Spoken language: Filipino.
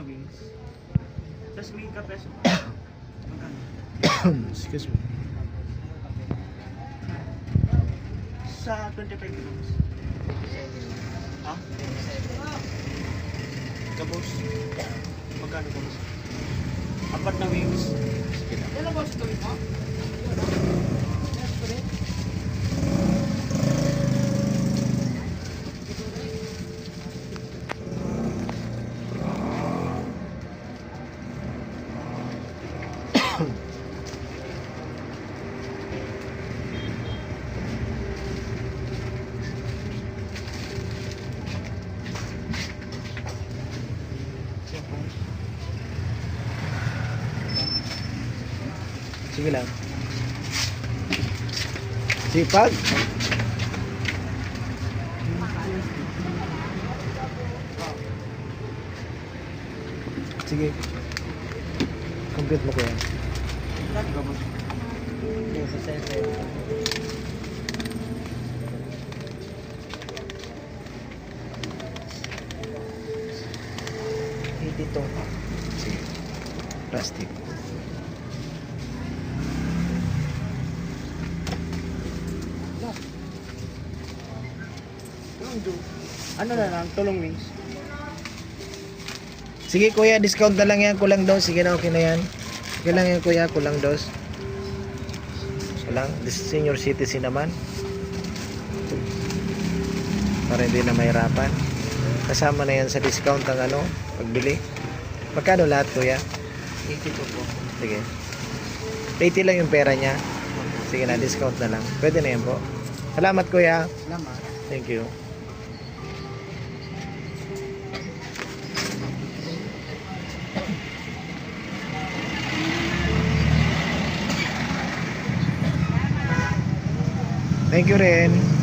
na wings. Tapos may kapeso pa. Magkano? Excuse me. Sa 25 grams. Ha? Kabos. Magkano kabos? Apat na wings. Yan ang boss tuloy mo? Sige lang. Sipag. Sige. Complete mo ko yan. Magkano kabos? Dito. Sige. Plastic. Ano na lang, tulong wings. Sige kuya, discount na lang yan. Kulang dos. Sige na, okay na yan. Okay lang yan kuya, kulang dos. Kulang. This senior citizen naman. Para hindi na mahirapan. Kasama na yan sa discount ang ano, pagbili. Magkano lahat kuya? 82 po. Sige. 80 lang yung pera niya. Sige na, discount na lang. Pwede na yan po. Salamat kuya. Salamat. Thank you. Thank you rin.